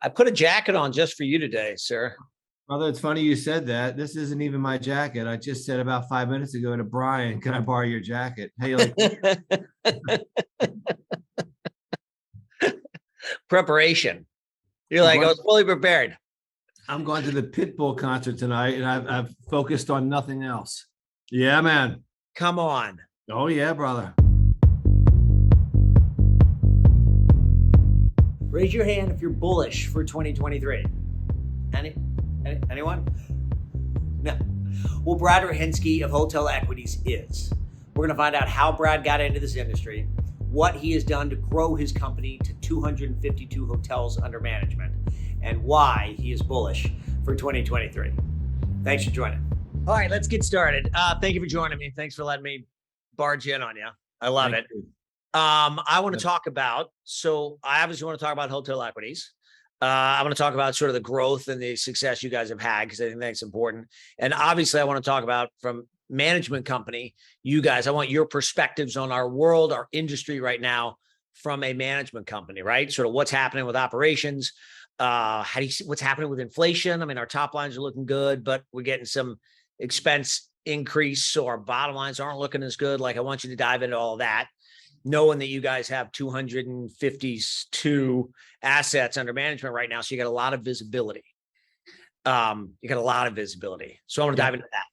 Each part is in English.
I put a jacket on just for you today, sir. Although it's funny you said that. This isn't even my jacket. I just said about 5 minutes ago to Brian, "Can I borrow your jacket?" Hey, like Preparation. You're I'm like, I going, was fully prepared. I'm going to the Pitbull concert tonight, and I've focused on nothing else. Yeah, man. Come on. Oh yeah, brother. Raise your hand if you're bullish for 2023. Anyone? No. Well, Brad Rahinsky of Hotel Equities is. We're going to find out how Brad got into this industry, what he has done to grow his company to 252 hotels under management, and why he is bullish for 2023. Thanks for joining. All right, let's get started. Thank you for joining me. Thanks for letting me barge in on you. I love it. I want to talk about, I obviously want to talk about Hotel Equities. I want to talk about sort of the growth and the success you guys have had, because I think that's important. And obviously I want to talk about from management company, you guys, I want your perspectives on our world, our industry right now from a management company, right? Sort of what's happening with operations. How do you see what's happening with inflation? I mean, our top lines are looking good, but we're getting some expense increase. So our bottom lines aren't looking as good. Like, I want you to dive into all of that, knowing that you guys have 252 assets under management right now. So you got a lot of visibility. So I want to dive into that.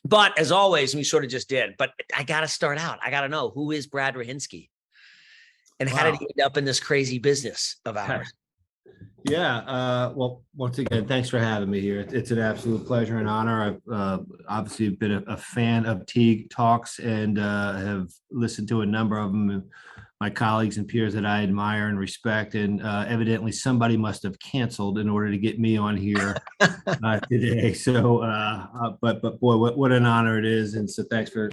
But as always, we sort of just did, but I got to start out. I got to know, who is Brad Rahinsky and how did he end up in this crazy business of ours? Yeah. Well, once again, thanks for having me here. It's an absolute pleasure and honor. I've obviously been a fan of Teague talks and have listened to a number of them. My colleagues and peers that I admire and respect, and evidently somebody must have canceled in order to get me on here today. So, but boy, what an honor it is, and so thanks for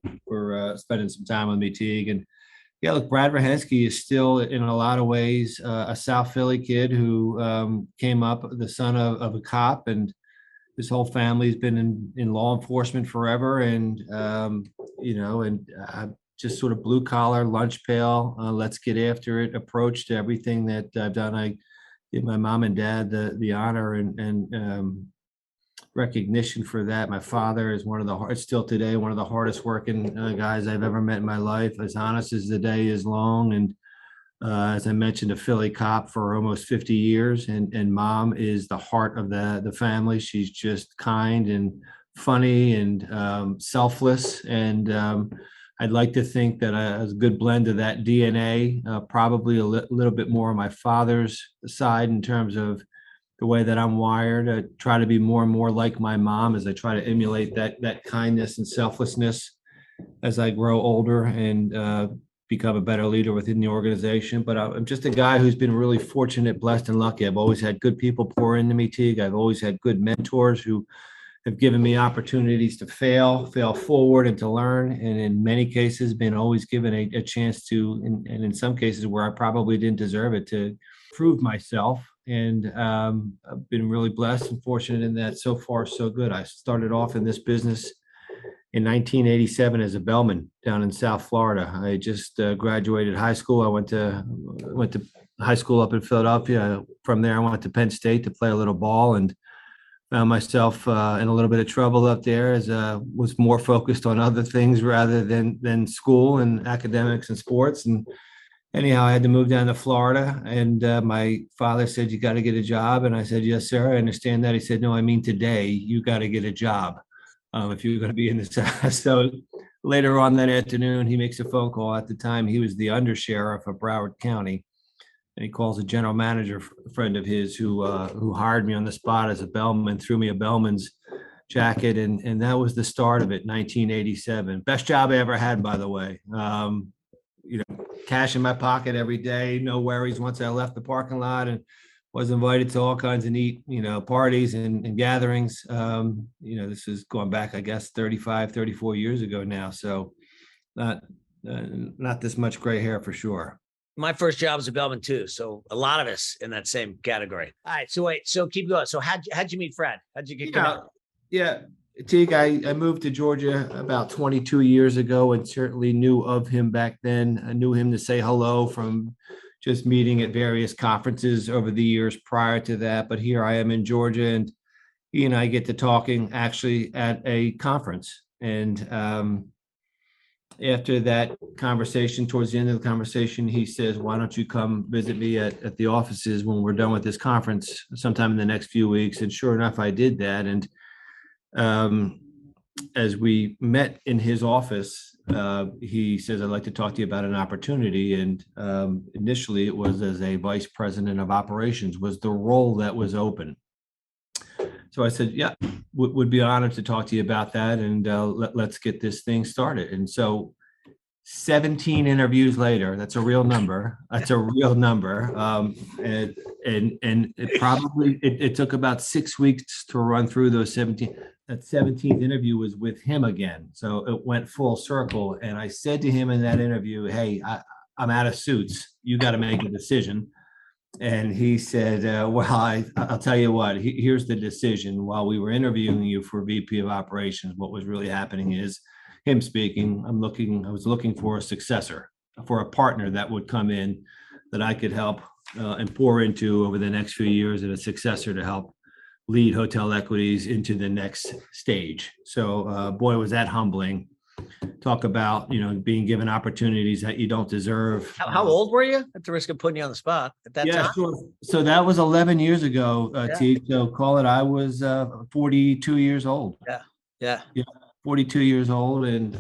spending some time with me, Teague. And yeah, look, Brad Rahinsky is still in a lot of ways a South Philly kid who came up the son of a cop, and his whole family's been in law enforcement forever, and just sort of blue collar, lunch pail, let's get after it approach to everything that I've done. I give my mom and dad the honor and recognition for that. My father is still today one of the hardest working guys I've ever met in my life, as honest as the day is long. And as I mentioned, a Philly cop for almost 50 years, and mom is the heart of the family. She's just kind and funny and selfless, and I'd like to think that I was a good blend of that DNA, probably a little bit more on my father's side in terms of the way that I'm wired. I try to be more and more like my mom as I try to emulate that kindness and selflessness as I grow older and become a better leader within the organization. But I'm just a guy who's been really fortunate, blessed, and lucky. I've always had good people pour into me, Teague. I've always had good mentors who have given me opportunities to fail forward and to learn. And in many cases, been always given a chance to, and in some cases where I probably didn't deserve it, to prove myself. And I've been really blessed and fortunate in that. So far, so good. I started off in this business in 1987 as a bellman down in South Florida. I just graduated high school. I went to high school up in Philadelphia. From there, I went to Penn State to play a little ball, and found myself in a little bit of trouble up there as was more focused on other things rather than school and academics and sports. And anyhow, I had to move down to Florida, and my father said, "You got to get a job." And I said, "Yes, sir, I understand that." He said, "No, I mean today, you got to get a job if you're going to be in this." So later on that afternoon, he makes a phone call. At the time, he was the undersheriff of Broward County. And he calls a general manager friend of his who hired me on the spot as a bellman, threw me a bellman's jacket, and that was the start of it. 1987, best job I ever had, by the way. Cash in my pocket every day, no worries. Once I left the parking lot and was invited to all kinds of neat, parties and gatherings. This is going back, I guess, 34 years ago now. So not this much gray hair for sure. My first job was a bellman too. So a lot of us in that same category. All right. So keep going. So how'd you meet Fred? How'd you get connected? Yeah. Teague, I moved to Georgia about 22 years ago and certainly knew of him back then. I knew him to say hello from, just meeting at various conferences over the years prior to that. But here I am in Georgia, and he and I get to talking actually at a conference. And after that conversation, towards the end of the conversation, he says, "Why don't you come visit me at the offices when we're done with this conference sometime in the next few weeks?" And sure enough, I did that. And as we met in his office, he says, "I'd like to talk to you about an opportunity." And initially, it was as a vice president of operations was the role that was open. So I said, "Yeah, would be honored to talk to you about that, and let's get this thing started." And so 17 interviews later, that's a real number. That's a real number. And it took about 6 weeks to run through those 17. That 17th interview was with him again. So it went full circle. And I said to him in that interview, "Hey, I'm out of suits. You got to make a decision." And he said, "Well, I'll tell you what, here's the decision. While we were interviewing you for VP of operations, what was really happening is," him speaking, I was looking for a successor, for a partner that would come in that I could help and pour into over the next few years, and a successor to help lead Hotel Equities into the next stage. So boy, was that humbling. Talk about, being given opportunities that you don't deserve. How old were you? At the risk of putting you on the spot at that Yeah, time? sure. So that was 11 years ago, Teague. So call it, I was 42 years old. Yeah. 42 years old, and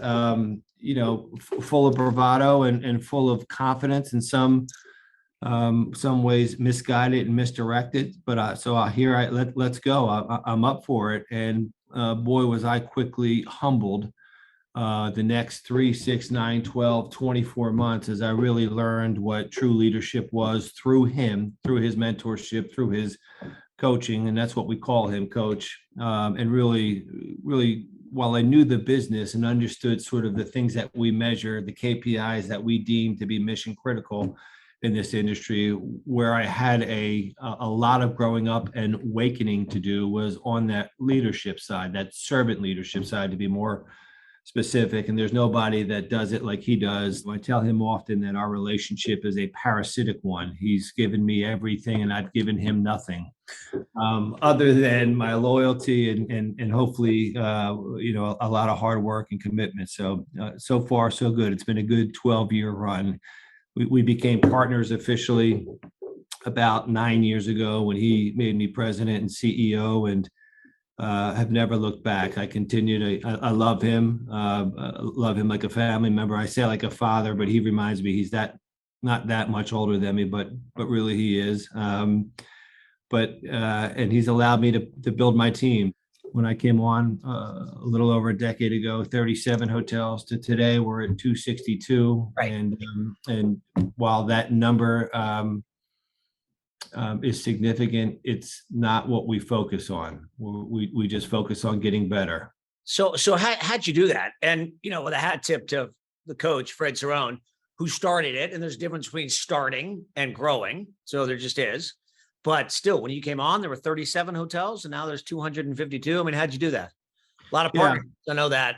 full of bravado and full of confidence, in some ways misguided and misdirected. But let's go. I'm up for it. And boy, was I quickly humbled the next 3, 6, 9, 12, 24 months, as I really learned what true leadership was through him, through his mentorship, through his coaching. And that's what we call him, coach. And really, while I knew the business and understood sort of the things that we measure, the KPIs that we deem to be mission critical in this industry, where I had a lot of growing up and awakening to do was on that leadership side, that servant leadership side, to be more specific. And there's nobody that does it like he does. I tell him often that our relationship is a parasitic one. He's given me everything and I've given him nothing, other than my loyalty and hopefully a lot of hard work and commitment. So so far so good. It's been a good 12-year run. We became partners officially about 9 years ago when he made me president and CEO, and have never looked back. I continue to, I love him like a family member. I say like a father, but he reminds me he's not that much older than me, but really he is. And he's allowed me to build my team. When I came on a little over a decade ago, 37 hotels, to today we're at 262. Right. And while that number is significant, it's not what we focus on. We just focus on getting better. So how'd you do that? And, with a hat tip to the coach, Fred Cerrone, who started it, and there's a difference between starting and growing. So there just is. But still, when you came on, there were 37 hotels, and now there's 252. I mean, how'd you do that? A lot of partners. I know that.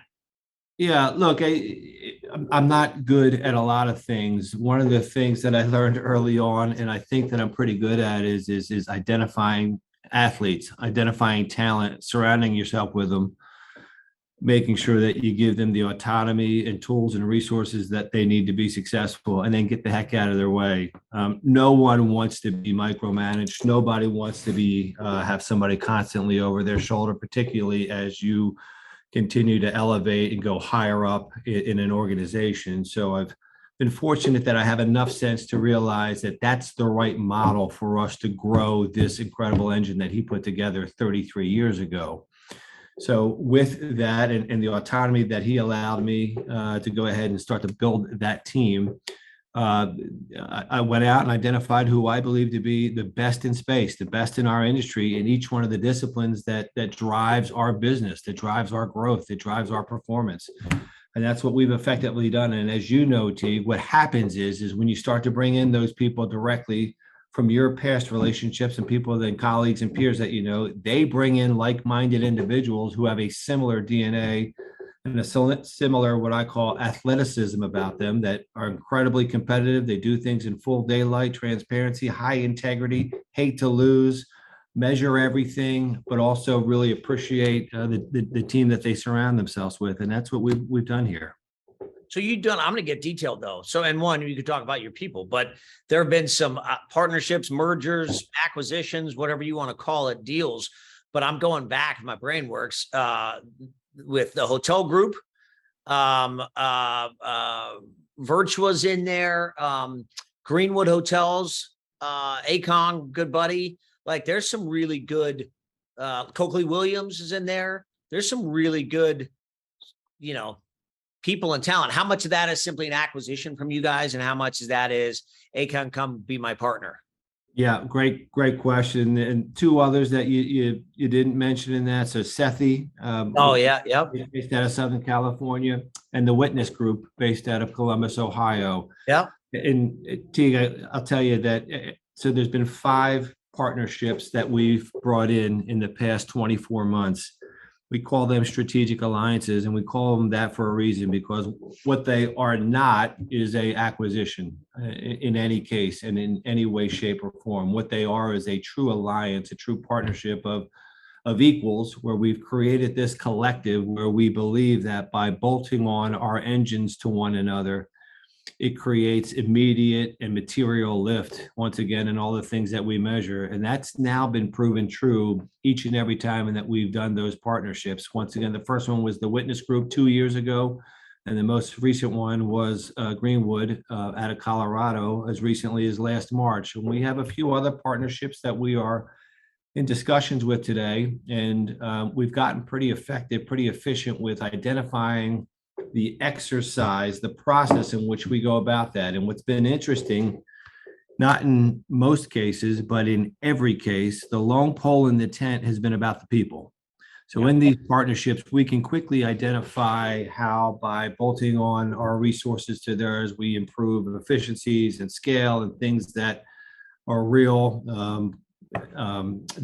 Yeah, look, I'm not good at a lot of things. One of the things that I learned early on, and I think that I'm pretty good at, is identifying athletes, identifying talent, surrounding yourself with them, making sure that you give them the autonomy and tools and resources that they need to be successful, and then get the heck out of their way. No one wants to be micromanaged. Nobody wants to have somebody constantly over their shoulder, particularly as you continue to elevate and go higher up in an organization. So I've been fortunate that I have enough sense to realize that that's the right model for us to grow this incredible engine that he put together 33 years ago. So with that and the autonomy that he allowed me to go ahead and start to build that team, I went out and identified who I believe to be the best in space, the best in our industry, in each one of the disciplines that drives our business, that drives our growth, that drives our performance. And that's what we've effectively done. And as you know, Teague, what happens is when you start to bring in those people directly from your past relationships and people, then colleagues and peers that they bring in like-minded individuals who have a similar DNA and a similar, what I call athleticism about them, that are incredibly competitive. They do things in full daylight, transparency, high integrity, hate to lose, measure everything, but also really appreciate the team that they surround themselves with. And that's what we've done here. So you've done, I'm going to get detailed though. So, and one, you could talk about your people, but there have been some partnerships, mergers, acquisitions, whatever you want to call it, deals. But I'm going back, my brain works with the hotel group. Virtua's in there, Greenwood Hotels, Acon, good buddy. Like there's some really good, Coakley Williams is in there. There's some really good, you know, people and talent. How much of that is simply an acquisition from you guys, and how much of that is Acon, come be my partner? Yeah, great question. And two others that you didn't mention in that. So Sethi, Oh yeah, yep, based out of Southern California, and the Witness Group based out of Columbus, Ohio. yep. And Teague, I'll tell you that. So there's been 5 partnerships that we've brought in the past 24 months. We call them strategic alliances, and we call them that for a reason, because what they are not is a acquisition in any case and in any way, shape, or form. What they are is a true alliance, a true partnership of equals, where we've created this collective where we believe that by bolting on our engines to one another, it creates immediate and material lift, once again, in all the things that we measure. And that's now been proven true each and every time and that we've done those partnerships. Once again, the first one was the Witness Group 2 years ago. And the most recent one was Greenwood out of Colorado as recently as last March. And we have a few other partnerships that we are in discussions with today. And we've gotten pretty effective, pretty efficient with identifying the exercise, the process in which we go about that. And what's been interesting, not in most cases, but in every case, the long pole in the tent has been about the people. So in these partnerships, we can quickly identify how, by bolting on our resources to theirs, we improve efficiencies and scale and things that are real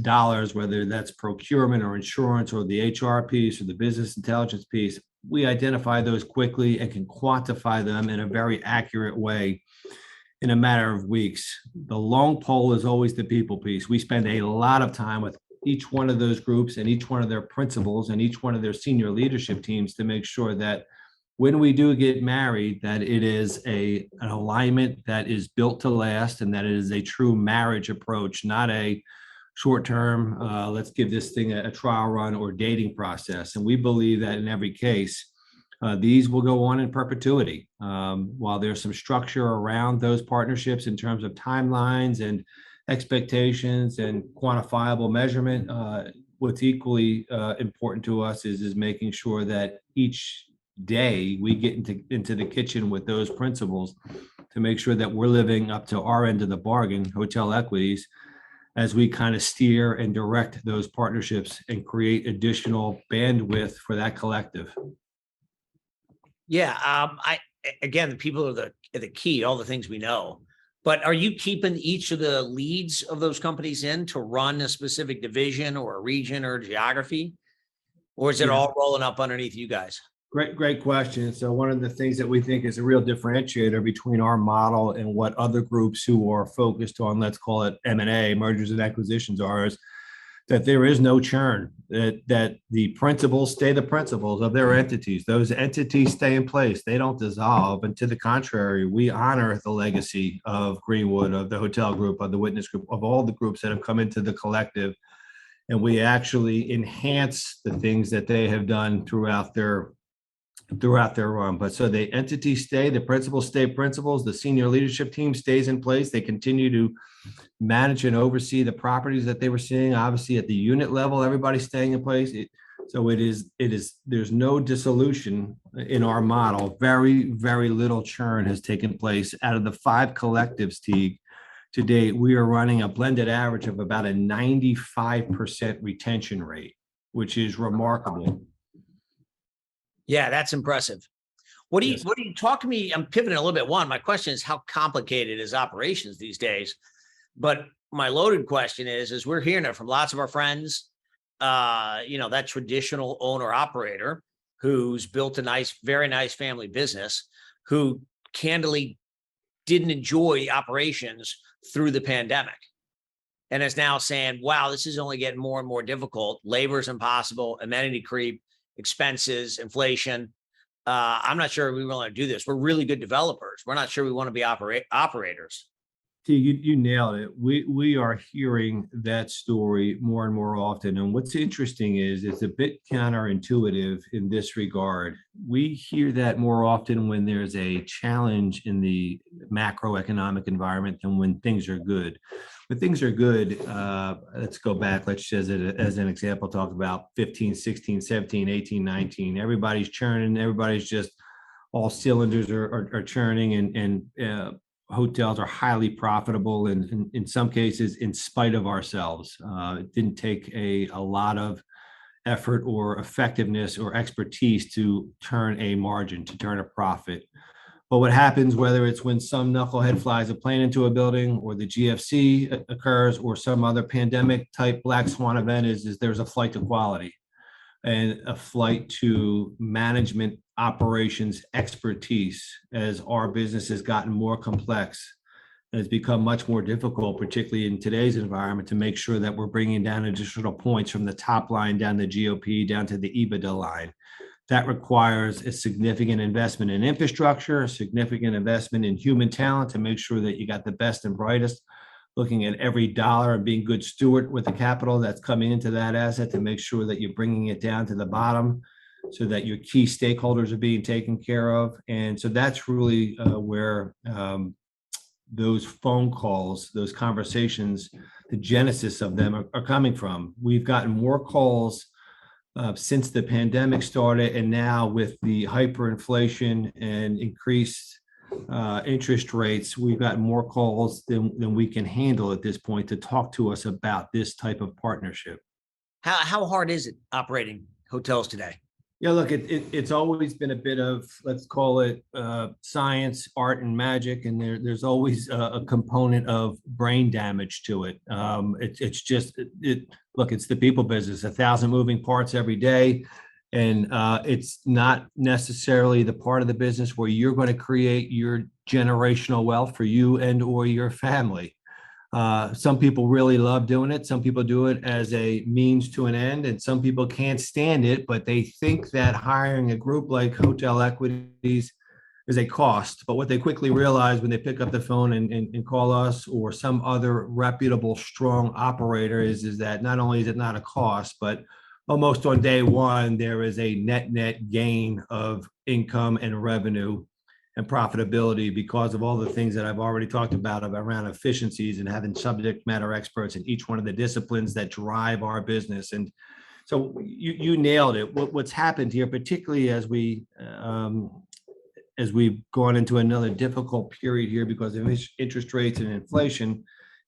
dollars, whether that's procurement or insurance or the HR piece or the business intelligence piece. We identify those quickly and can quantify them in a very accurate way in a matter of weeks. The long pole is always the people piece. We spend a lot of time with each one of those groups and each one of their principals and each one of their senior leadership teams to make sure that when we do get married, that it is an alignment that is built to last, and that it is a true marriage approach, not a short-term, let's give this thing a trial run or dating process. And we believe that in every case, these will go on in perpetuity. While there's some structure around those partnerships in terms of timelines and expectations and quantifiable measurement, what's equally important to us is making sure that each day we get into the kitchen with those principles to make sure that we're living up to our end of the bargain, Hotel Equities, as we kind of steer and direct those partnerships and create additional bandwidth for that collective. Yeah. Again, the people are the key, all the things we know. But are you keeping each of the leads of those companies in to run a specific division or a region or geography? Or is it all rolling up underneath you guys? Great question. So one of the things that we think is a real differentiator between our model and what other groups who are focused on, let's call it M&A, mergers and acquisitions, are, is that there is no churn, that the principals stay the principals of their entities. Those entities stay in place. They don't dissolve. And to the contrary, we honor the legacy of Greenwood, of the hotel group, of the Witness Group, of all the groups that have come into the collective. And we actually enhance the things that they have done throughout their run. But so the entities stay, the principals stay principals, the senior leadership team stays in place. They continue to manage and oversee the properties that they were seeing. Obviously, at the unit level, everybody's staying in place. There's no dissolution in our model. Very, very little churn has taken place. Out of the 5 collectives, Teague, to date, we are running a blended average of about a 95% retention rate, which is remarkable. Yeah, that's impressive. What do you talk to me? I'm pivoting a little bit. One, my question is, how complicated is operations these days? But my loaded question is we're hearing it from lots of our friends, that traditional owner operator. who's built a nice, very nice family business, who candidly didn't enjoy operations through the pandemic and is now saying, wow, this is only getting more and more difficult. Labor is impossible, amenity creep, expenses, inflation. I'm not sure we want to do this. We're really good developers. We're not sure we want to be operators. You nailed it. We are hearing that story more and more often. And what's interesting is it's a bit counterintuitive in this regard. We hear that more often when there's a challenge in the macroeconomic environment than when things are good. When things are good, let's go back. Let's just, as an example, talk about 15, 16, 17, 18, 19. Everybody's churning. Everybody's just all cylinders are churning, and hotels are highly profitable, and in some cases, in spite of ourselves. It didn't take a lot of effort or effectiveness or expertise to turn a margin, to turn a profit. But what happens, whether it's when some knucklehead flies a plane into a building, or the GFC occurs, or some other pandemic type black swan event, is there's a flight to quality and a flight to management operations expertise. As our business has gotten more complex, and it's become much more difficult, particularly in today's environment, to make sure that we're bringing down additional points from the top line down the GOP down to the EBITDA line. That requires a significant investment in infrastructure, a significant investment in human talent to make sure that you got the best and brightest, looking at every dollar and being good steward with the capital that's coming into that asset to make sure that you're bringing it down to the bottom so that your key stakeholders are being taken care of. And so that's really where those phone calls, those conversations, the genesis of them are coming from. We've gotten more calls since the pandemic started, and now with the hyperinflation and increased interest rates, we've got more calls than we can handle at this point to talk to us about this type of partnership. How hard is it operating hotels today? Yeah, look, it's always been a bit of, let's call it science, art, and magic, and there's always a component of brain damage to it. It's just look, it's the people business, 1,000 moving parts every day, and it's not necessarily the part of the business where you're going to create your generational wealth for you and or your family. Some people really love doing it. Some people do it as a means to an end, and some people can't stand it, but they think that hiring a group like Hotel Equities is a cost. But what they quickly realize when they pick up the phone and call us or some other reputable, strong operator is that not only is it not a cost, but almost on day one, there is a net gain of income and revenue and profitability because of all the things that I've already talked about around efficiencies and having subject matter experts in each one of the disciplines that drive our business. And so you nailed it. What's happened here, particularly as we've gone into another difficult period here because of interest rates and inflation,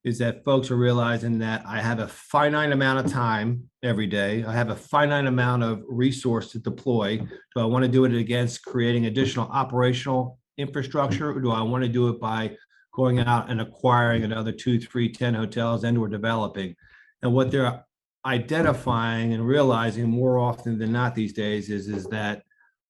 is that folks are realizing that I have a finite amount of time every day. I have a finite amount of resource to deploy. Do I want to do it against creating additional operational infrastructure, or do I want to do it by going out and acquiring another 2, 3, 10 hotels and or developing? And what they're identifying and realizing more often than not these days is that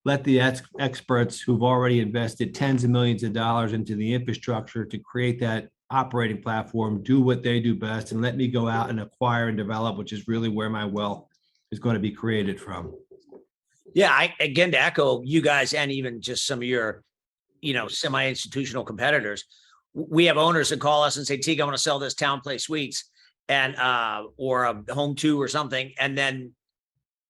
let the experts who've already invested tens of millions of dollars into the infrastructure to create that operating platform do what they do best, and let me go out and acquire and develop, which is really where my wealth is going to be created from. Yeah, again, to echo you guys and even just some of your semi-institutional competitors, we have owners that call us and say, Teague, I want to sell this Town Place Suites and or a Home 2 or something, and then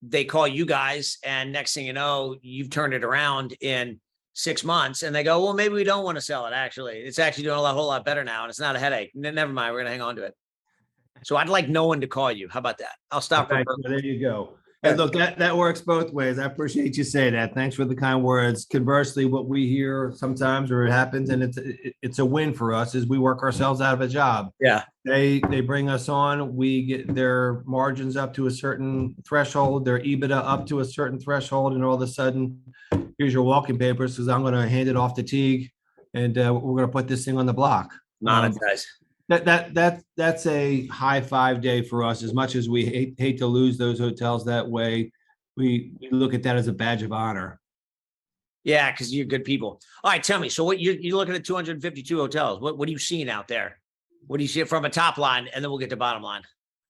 they call you guys, and next thing you know, you've turned it around in 6 months, and they go, well, maybe we don't want to sell it. Actually, it's actually doing a whole lot better now, and it's not a headache. Never mind, we're gonna hang on to it. So I'd like no one to call you. How about that? I'll stop. Okay, there you go. And look, that works both ways. I appreciate you saying that. Thanks for the kind words. Conversely, what we hear sometimes, or it happens, and it's a win for us, is we work ourselves out of a job. Yeah. They bring us on. We get their margins up to a certain threshold, their EBITDA up to a certain threshold, and all of a sudden, here's your walking papers because I'm going to hand it off to Teague, and we're going to put this thing on the block. Monetize. That's a high 5 day for us. As much as we hate to lose those hotels that way, we look at that as a badge of honor. Yeah, because you're good people. All right, tell me. So what you're looking at 252 hotels. What are you seeing out there? What do you see from a top line, and then we'll get to bottom line.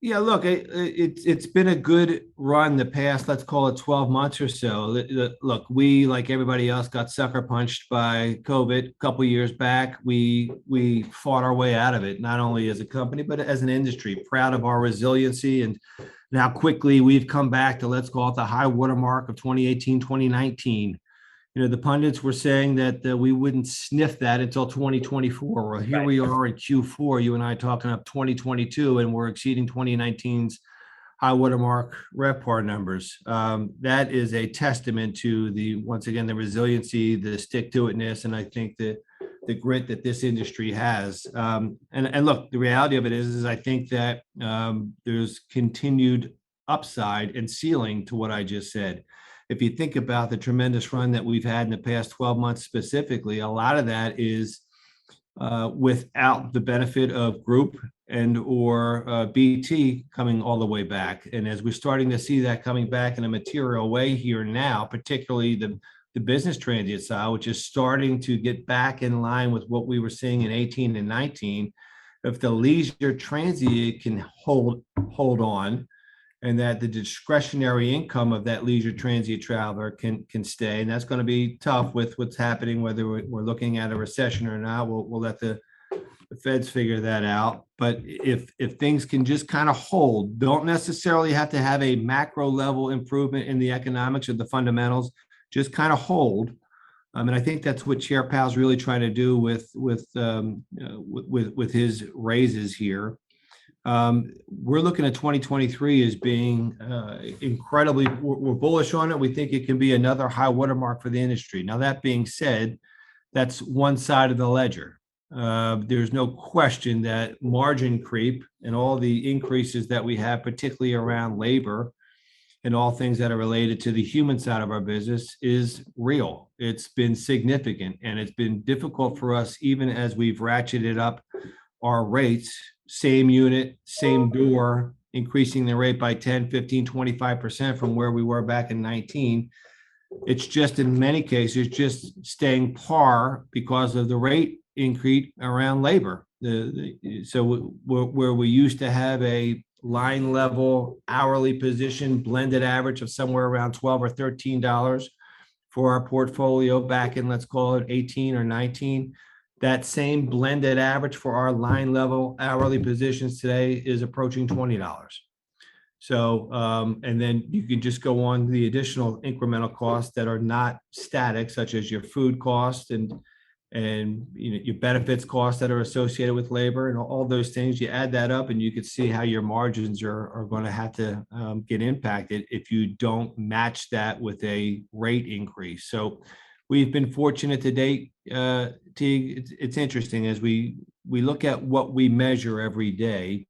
Yeah, look, it's been a good run the past, let's call it 12 months or so. Look, we, like everybody else, got sucker punched by COVID a couple years back. We fought our way out of it, not only as a company, but as an industry. Proud of our resiliency and how quickly we've come back to, let's call it, the high watermark of 2018, 2019. The pundits were saying that we wouldn't sniff that until 2024. Well, here we are in Q4, you and I talking up 2022, and we're exceeding 2019's high watermark RevPAR numbers. That is a testament to once again, the resiliency, the stick-to-itness, and I think the grit that this industry has. And look, the reality of it is I think that there's continued upside and ceiling to what I just said. If you think about the tremendous run that we've had in the past 12 months specifically, a lot of that is without the benefit of group and or BT coming all the way back. And as we're starting to see that coming back in a material way here now, particularly the business transient side, which is starting to get back in line with what we were seeing in 18 and 19, if the leisure transient can hold on, and that the discretionary income of that leisure transient traveler can stay. And that's going to be tough with what's happening, whether we're looking at a recession or not. We'll let the feds figure that out. But if things can just kind of hold, don't necessarily have to have a macro level improvement in the economics or the fundamentals, just kind of hold. And I think that's what Chair Powell's really trying to do with his raises here. We're looking at 2023 as being incredibly, we're bullish on it. We think it can be another high watermark for the industry. Now, that being said, that's one side of the ledger. There's no question that margin creep and all the increases that we have, particularly around labor and all things that are related to the human side of our business, is real. It's been significant, and it's been difficult for us, even as we've ratcheted up our rates, same unit, same door, increasing the rate by 10, 15, 25% from where we were back in 19. It's just, in many cases, just staying par because of the rate increase around labor. So where we used to have a line level hourly position blended average of somewhere around $12 or $13 for our portfolio back in, let's call it 18 or 19. That same blended average for our line level hourly positions today is approaching $20. So, and then you can just go on the additional incremental costs that are not static, such as your food cost and your benefits costs that are associated with labor and all those things. You add that up, and you can see how your margins are going to have to get impacted if you don't match that with a rate increase. So, we've been fortunate to date, Teague. It's interesting as we look at what we measure every day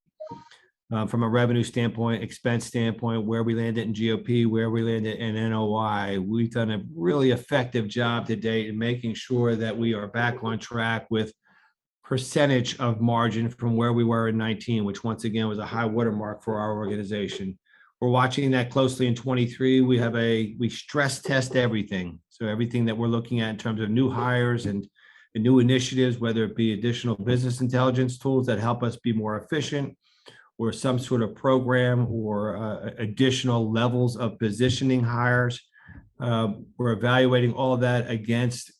from a revenue standpoint, expense standpoint, where we landed in GOP, where we landed in NOI. We've done a really effective job to date in making sure that we are back on track with percentage of margin from where we were in 19, which once again was a high watermark for our organization. We're watching that closely in 23. We stress test everything. So everything that we're looking at in terms of new hires and new initiatives, whether it be additional business intelligence tools that help us be more efficient, or some sort of program or additional levels of positioning hires. We're evaluating all of that against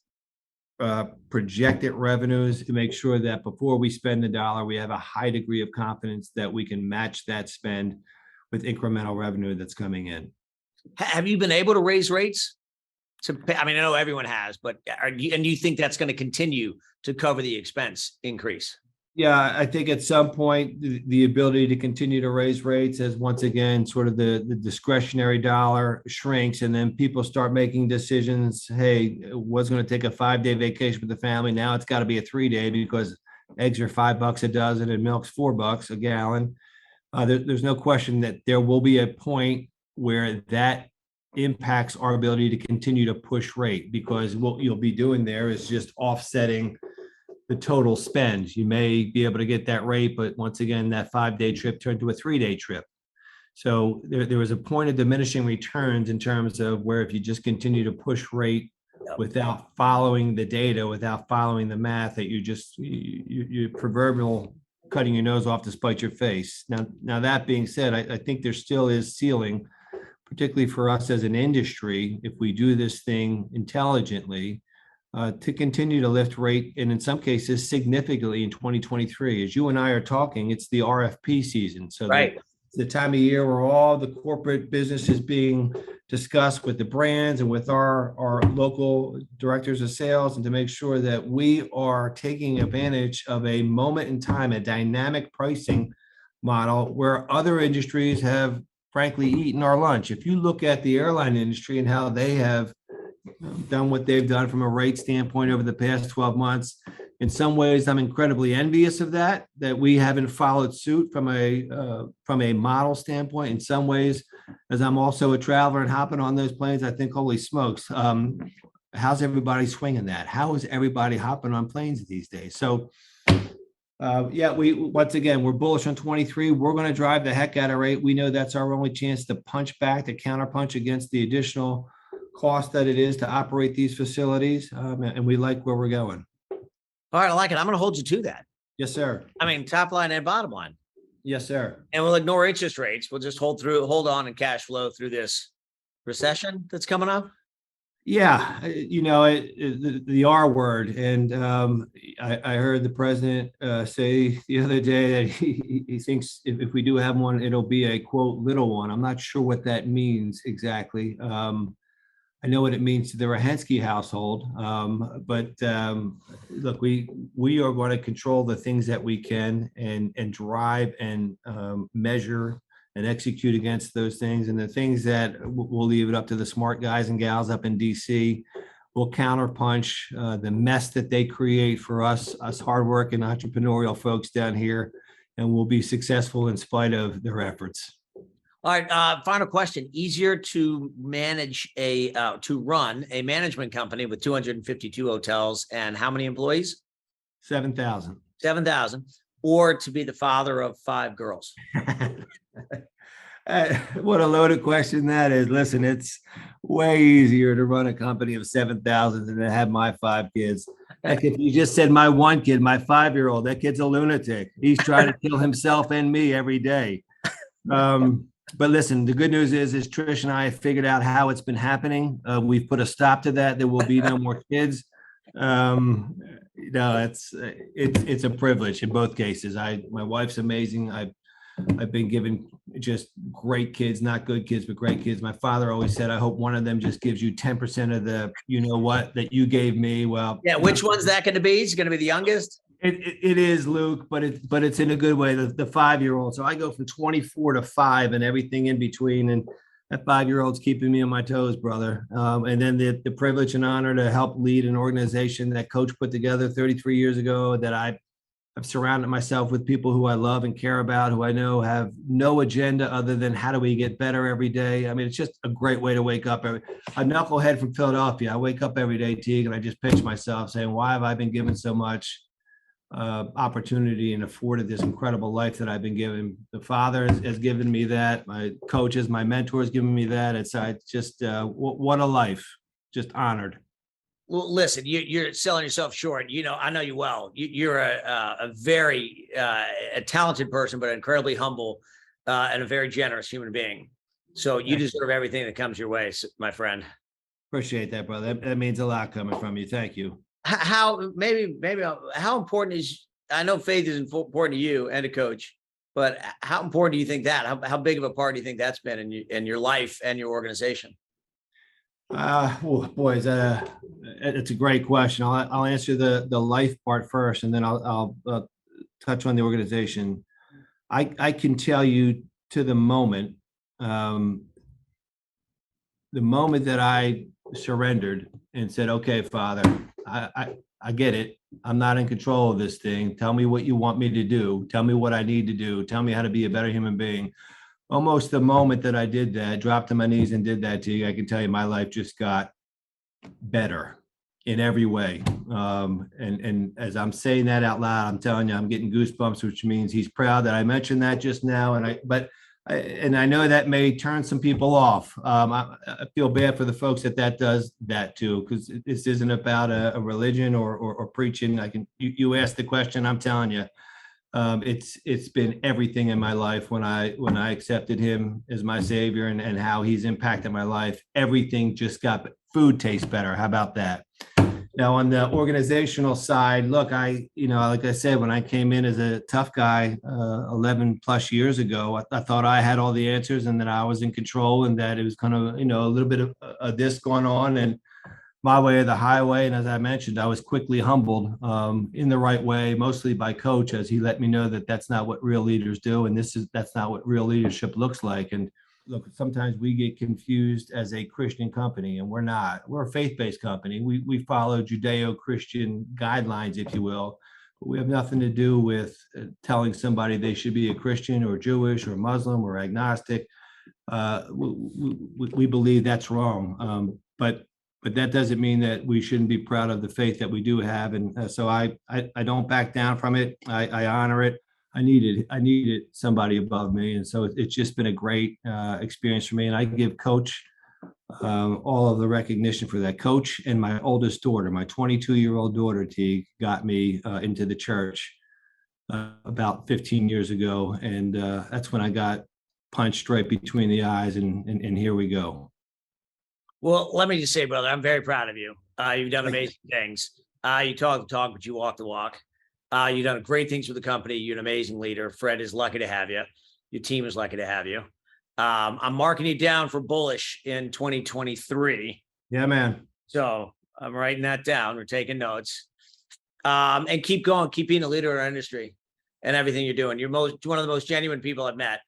projected revenues to make sure that before we spend the dollar, we have a high degree of confidence that we can match that spend with incremental revenue that's coming in. Have you been able to raise rates? I mean, I know everyone has, but do you think that's going to continue to cover the expense increase? Yeah, I think at some point the ability to continue to raise rates as once again sort of the discretionary dollar shrinks, and then people start making decisions. Hey, was going to take a 5-day vacation with the family. Now it's got to be a 3-day because eggs are $5 a dozen and milk's $4 a gallon. There's no question that there will be a point where that impacts our ability to continue to push rate, because what you'll be doing there is just offsetting the total spend. You may be able to get that rate, but once again, that 5-day trip turned to a 3-day trip. So there was a point of diminishing returns in terms of where if you just continue to push rate without following the data, without following the math, that you proverbial cutting your nose off to spite your face. Now that being said, I think there still is ceiling, particularly for us as an industry, if we do this thing intelligently, to continue to lift rate, and in some cases significantly in 2023. As you and I are talking, it's the RFP season. So Right. the time of year where all the corporate business is being discussed with the brands and with our local directors of sales, and to make sure that we are taking advantage of a moment in time, a dynamic pricing model where other industries have frankly eaten our lunch. If you look at the airline industry and how they have done what they've done from a rate standpoint over the past 12 months, in some ways I'm incredibly envious of that we haven't followed suit from a model standpoint. In some ways, as I'm also a traveler and hopping on those planes, I think, holy smokes, how's everybody swinging that? How is everybody hopping on planes these days? So once again, we're bullish on 23. We're going to drive the heck out of rate. We know that's our only chance to punch back, to counterpunch against the additional cost that it is to operate these facilities. And we like where we're going. All right, I like it. I'm going to hold you to that. Yes, sir. I mean, top line and bottom line. Yes, sir. And we'll ignore interest rates. We'll just hold on and cash flow through this recession that's coming up. Yeah, the R word, and I heard the president say the other day that he thinks if we do have one, it'll be a quote little one. I'm not sure what that means exactly. I know what it means to the Rahinsky household, but look, we are going to control the things that we can and drive and measure and execute against those things. And the things that we'll leave it up to the smart guys and gals up in DC. We'll counterpunch the mess that they create for us hardworking entrepreneurial folks down here, and we'll be successful in spite of their efforts. All right. Final question. Easier to manage to run a management company with 252 hotels and how many employees? 7,000. 7,000, or to be the father of 5 girls? What a loaded question that is. Listen, it's way easier to run a company of 7,000 than to have my 5 kids. Like if you just said my one kid, my 5-year-old, that kid's a lunatic. He's trying to kill himself and me every day. But listen, the good news is Trish and I have figured out how it's been happening. We've put a stop to that. There will be no more kids. It's a privilege in both cases. My wife's amazing. I've been given just great kids, not good kids, but great kids. My father always said, I hope one of them just gives you 10% of the, you know what, that you gave me. Well, yeah. Which one's that going to be? Is it going to be the youngest? It is, Luke, but it's in a good way. The 5-year-old. So I go from 24 to 5 and everything in between. And that 5-year-old's keeping me on my toes, brother. And then the privilege and honor to help lead an organization that Coach put together 33 years ago, that I've surrounded myself with people who I love and care about, who I know have no agenda other than how do we get better every day. I mean, it's just a great way to wake up. A knucklehead from Philadelphia. I wake up every day, Teague, and I just pinch myself saying, why have I been given so much opportunity and afforded this incredible life that I've been given? The Father has given me that. My coaches, my mentors, given me that. It's just what a life. Just honored. Well, listen, you're selling yourself short. I know you well. You're a very talented person, but incredibly humble and a very generous human being. So you deserve everything that comes your way, my friend. Appreciate that, brother. That means a lot coming from you. Thank you. How important is, I know faith is important to you and to Coach, but how important do you think that, how big of a part do you think that's been in your life and your organization? Boys, it's a great question. I'll answer the life part first, and then I'll touch on the organization. I can tell you to the moment that I surrendered and said, okay, Father, I get it. I'm not in control of this thing. Tell me what you want me to do. Tell me what I need to do. Tell me how to be a better human being. Almost the moment that I did that, dropped to my knees and did that to you, I can tell you my life just got better in every way. And as I'm saying that out loud, I'm telling you, I'm getting goosebumps, which means he's proud that I mentioned that just now. But and I know that may turn some people off. I feel bad for the folks that does that too, because this isn't about a religion or preaching. You asked the question, I'm telling you, it's been everything in my life when I accepted him as my savior and how he's impacted my life. Everything just got food tastes better. How about that? Now, on the organizational side, look, like I said, when I came in as a tough guy 11 plus years ago, I thought I had all the answers and that I was in control and that it was kind of, a little bit of this going on and my way or the highway. And as I mentioned, I was quickly humbled in the right way, mostly by Coach, as he let me know that that's not what real leaders do. And that's not what real leadership looks like. And look, sometimes we get confused as a Christian company, and we're not. We're a faith-based company. We follow Judeo-Christian guidelines, if you will, but we have nothing to do with telling somebody they should be a Christian or Jewish or Muslim or agnostic. We believe that's wrong. But that doesn't mean that we shouldn't be proud of the faith that we do have. And so I don't back down from it. I honor it. I needed somebody above me. And so it's just been a great experience for me. And I give Coach all of the recognition for that. Coach and my oldest daughter, my 22-year-old daughter, Teague, got me into the church about 15 years ago. And that's when I got punched right between the eyes. And here we go. Well, let me just say, brother, I'm very proud of you. You've done amazing things. You talk the talk, but you walk the walk. You've done great things with the company. You're an amazing leader. Fred is lucky to have you. Your team is lucky to have you. I'm marking you down for bullish in 2023. Yeah, man. So I'm writing that down. We're taking notes. And keep going. Keep being a leader in our industry and everything you're doing. You're one of the most genuine people I've met.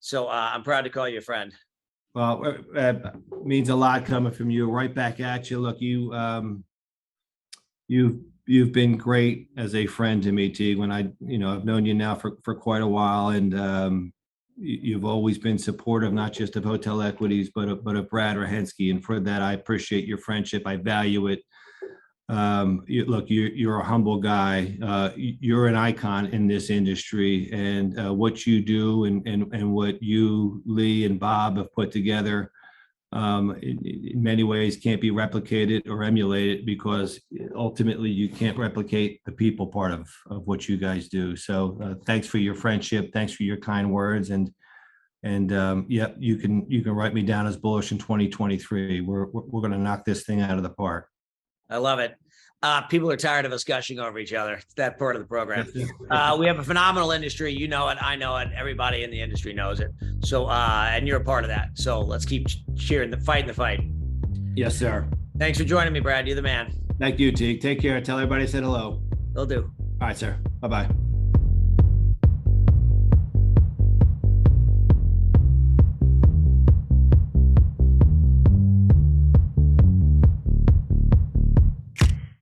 So I'm proud to call you a friend. Well, means a lot coming from you. Right back at you. Look, you've been great as a friend to me, Teague. When I've known you now for quite a while, and you've always been supportive, not just of Hotel Equities, but of Brad Rahinsky. And for that, I appreciate your friendship. I value it. You're a humble guy. You're an icon in this industry, and what you do and what you, Lee, and Bob have put together in many ways can't be replicated or emulated, because ultimately you can't replicate the people part of what you guys do. So thanks for your friendship. Thanks for your kind words. And yeah, you can write me down as bullish in 2023. We're going to knock this thing out of the park. I love it. People are tired of us gushing over each other. It's that part of the program. We have a phenomenal industry. You know it. I know it. Everybody in the industry knows it. So, and you're a part of that. So let's keep cheering the fight. Yes, sir. Thanks for joining me, Brad. You're the man. Thank you, Teague. Take care. Tell everybody I said hello. Will do. All right, sir. Bye-bye.